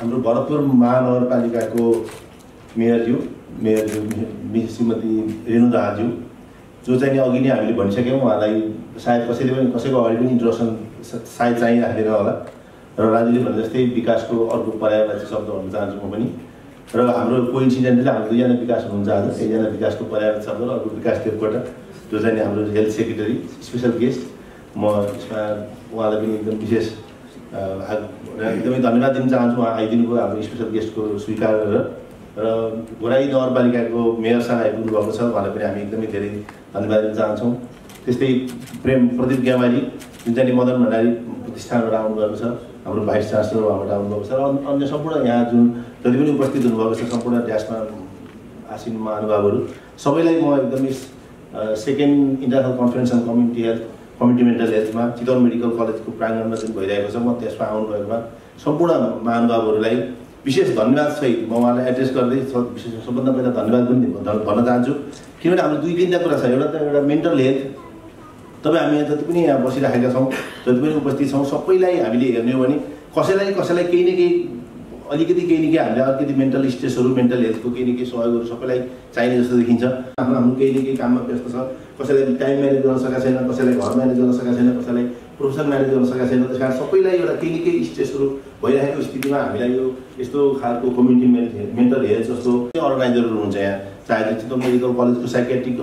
हाम्रो भरतपुर महानगरपालिकाको मेयरज्यू श्रीमती रेणु दाहाज्यू जो चाहिँ अघि नै हामीले भनिसक्यौँ, उहाँलाई सायद कसैको अगाडि पनि इन्ट्रोडक्सन सायद चाहिराख्दैन होला र राजुले भने जस्तै विकासको अर्को पर्यायवाची शब्द भन्न चाहन्छु म पनि। र हाम्रो कोइन्सिडेन्टली हाम्रो दुईजना विकास हुनुहुन्छ आज, एकजना विकासको पर्यायवाची शब्द र अर्को विकास देवकोटा जो चाहिँ हाम्रो हेल्थ सेक्रेटरी स्पेसल गेस्ट। म यसमा उहाँलाई पनि एकदम विशेष एकदमै धन्यवाद दिन चाहन्छु, उहाँ आइदिनुको हाम्रो स्पेसल गेस्टको स्वीकार गरेर। र घोराई नगरपालिकाको मेयर साहब आइपुग्नु भएको छ, उहाँलाई पनि हामी एकदमै धेरै धन्यवाद दिन चाहन्छौँ। त्यस्तै प्रदीप ग्यावाली जुन चाहिँ मदन भण्डारी प्रतिष्ठानबाट आउनुभएको छ, हाम्रो भाइस चान्सलर उहाँबाट आउनुभएको छ, र अन्य सम्पूर्ण यहाँ जुन जति पनि उपस्थित हुनुभएको छ सम्पूर्ण ड्यासमा आसीन महानुभावहरू सबैलाई म एकदमै second international conference on community mental हेल्थमा चितवन मेडिकल कलेजको प्राङ्गणमा जुन भइरहेको छ, म त्यसमा आउनुभएकोमा सम्पूर्ण महानुभावहरूलाई विशेष धन्यवाद सहित म उहाँलाई एड्रेस गर्दै सबभन्दा पहिला धन्यवाद पनि भन्न चाहन्छु। किनभने हाम्रो दुई तिनवटा कुरा छ, एउटा मेन्टल हेल्थ। तपाईँ हामी यहाँ जति पनि यहाँ बसिराखेका छौँ, जति पनि उपस्थित छौँ, सबैलाई हामीले हेर्ने हो भने कसैलाई केही न केही अलिकति केही न केही हामीले अलिकति मेन्टल स्ट्रेसहरू मेन्टल हेल्थको केही न केही सहयोगहरू सबैलाई चाहिने जस्तो देखिन्छ। हाम्रो केही न केही काममा व्यस्त छ, कसैलाई टाइम म्यानेज गर्न सकेको छैन, कसैलाई घर म्यानेज गर्न सकेको छैन, कसैलाई प्रोफेसन म्यानेज गर्न सकेको छैन। त्यस कारण सबैलाई एउटा केही न केही स्ट्रेसहरू भइरहेको स्थितिमा हामीलाई यो यस्तो खालको कम्युनिटी मेन्टल हेल्थ जस्तो अर्गनाइजरहरू हुन्छ यहाँ, चाहे त्यो चितवन मेडिकल कलेजको साइकेट्रिक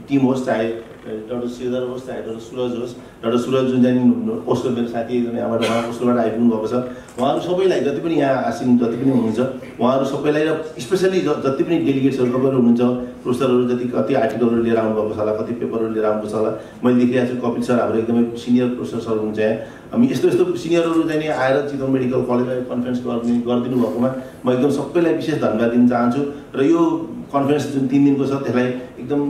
टिम होस्, चाहे डाक्टर श्रीधर होस्, चाहे डाक्टर सुरज होस्। डाक्टर सुरज जुन चाहिँ पोस्टको मेरो साथी यहाँबाट उहाँ पोस्टबाट आइपुग्नु भएको छ, उहाँहरू सबैलाई जति पनि यहाँ आसिन जति पनि हुनुहुन्छ उहाँहरू सबैलाई, र स्पेसली जति पनि डेलिगेट्सहरू तपाईँहरू हुनुहुन्छ, प्रोफेसरहरू जति कति आर्टिकलहरू लिएर आउनुभएको छ होला, कति पेपरहरू लिएर आउनुभएको छ होला। मैले देखिरहेको छु कपिल सर हाम्रो एकदमै सिनियर प्रोफेसर हुनुहुन्छ यहाँ। हामी यस्तो सिनियरहरू चाहिँ आएर चितवन मेडिकल कलेजमा कन्फरेन्स गरिदिनु भएकोमा म एकदम सबैलाई विशेष धन्यवाद दिन चाहन्छु। र यो कन्फरेन्स जुन 3 दिनको छ त्यसलाई एकदम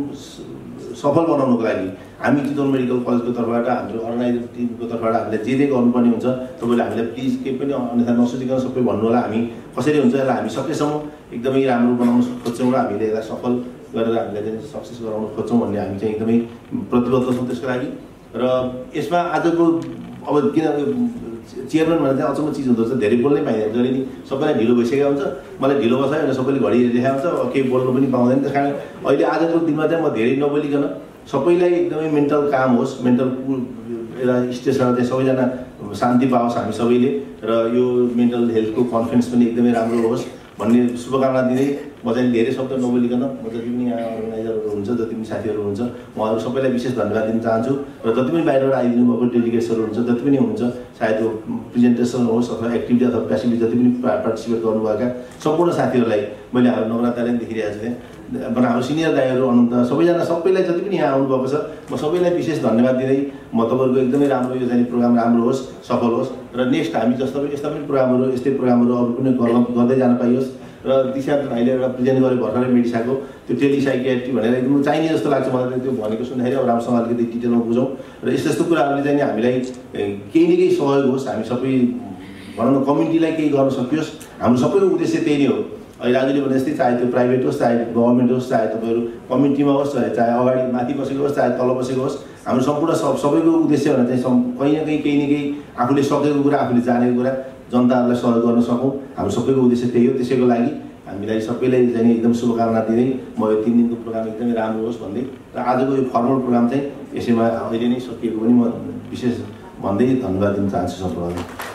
सफल बनाउनुको लागि हामी चितवन मेडिकल कलेजको तर्फबाट, हाम्रो अर्गनाइजर टिमको तर्फबाट हामीले जे गर्नुपर्ने हुन्छ तपाईँले हामीलाई प्लिज केही पनि अन्यथा नसोचिकन सबै भन्नु होला। हामी कसरी हुन्छ यसलाई हामी सकेसम्म एकदमै राम्रो बनाउन खोज्छौँ र हामीले यसलाई सफल गरेर हामीले चाहिँ सक्सेस गराउन खोज्छौँ भन्ने हामी चाहिँ एकदमै प्रतिबद्ध छौँ त्यसको लागि। र यसमा आजको अब किन चेयरम्यान भनेर चाहिँ अचम्म चिज हुँदो रहेछ, धेरै बोल्नै पाइँदैन, जहिले नि सबैलाई ढिलो भइसकेको हुन्छ, मलाई ढिलो बस्यो भने सबैले घडी हेरिरहेको हुन्छ, केही बोल्नु पनि पाउँदैन। त्यस कारण अहिले आजको दिनमा चाहिँ म धेरै नबोलिकन सबैलाई एकदमै मेन्टल काम होस्, मेन्टल एउटा स्टेजमा चाहिँ सबैजना शान्ति पाओस् हामी सबैले, र यो मेन्टल हेल्थको कन्फरेन्स पनि एकदमै राम्रो होस् भन्ने शुभकामना दिँदै म चाहिँ धेरै शब्द नबोलिकन म जति पनि यहाँ अर्गनाइजरहरू हुन्छ, जति पनि साथीहरू हुन्छ, उहाँहरू सबैलाई विशेष धन्यवाद दिन चाहन्छु। र जति पनि बाहिरबाट आइदिनु भएको डेलिगेट्सहरू हुन्छ, जति पनि हुन्छ, चाहे त्यो प्रेजेन्टेसन होस् अथवा एक्टिभिटी अथवा प्यासिभिटी जति पनि पार्टिसिपेट गर्नुभएका सम्पूर्ण साथीहरूलाई मैले हाम्रो नवरात्राले देखिरहेको छु। हाम्रो सिनियर दाइहरू अनन्त सबैलाई जति पनि यहाँ आउनुभएको छ, म सबैलाई विशेष धन्यवाद दिँदै म तपाईँहरूको एकदमै राम्रो यो चाहिँ प्रोग्राम राम्रो होस्, सफल होस्, र नेक्स्ट हामी जस्तो पनि यस्ता पनि प्रोग्रामहरू यस्तै प्रोग्रामहरू अरू पनि गर्दै जान पाइयोस्। र दिशा भाइले एउटा प्रेजेन्ट गरेँ भर्खरै मेडिसाको त्यो टेलिसाइकियाट्री भनेर एकदम चाहिने जस्तो लाग्छ मलाई, त्यो भनेको सुन्दाखेरि अब राम्रोसँग अलिकति डिटेलमा बुझौँ। र यस्तो कुराहरूले चाहिँ हामीलाई केही न केही सहयोग होस्, हामी सबै भनौँ न कम्युनिटीलाई केही गर्न सकियोस्। हाम्रो सबैको उद्देश्य त्यही नै हो। अहिले राजुले भने जस्तै चाहे त्यो प्राइभेट होस्, चाहे गभर्मेन्ट होस्, चाहे तपाईँहरू कम्युनिटीमा होस्, चाहे अगाडि माथि बसेको होस्, चाहे तल बसेको होस्, हाम्रो सम्पूर्ण सबैको उद्देश्य भने चाहिँ कहीँ न केही न केही आफूले सकेको कुरा, आफूले जानेको कुरा जनताहरूलाई सहयोग गर्न सकौँ। हाम्रो सबैको उद्देश्य त्यही हो। त्यसैको लागि हामीलाई सबैलाई चाहिँ एकदम शुभकामना दिँदै म यो 3 दिनको प्रोग्राम एकदमै राम्रो होस् भन्दै, र आजको यो फर्मल प्रोग्राम चाहिँ यसैमा अहिले नै सकिएको पनि म विशेष भन्दै धन्यवाद दिन चाहन्छु सबैलाई।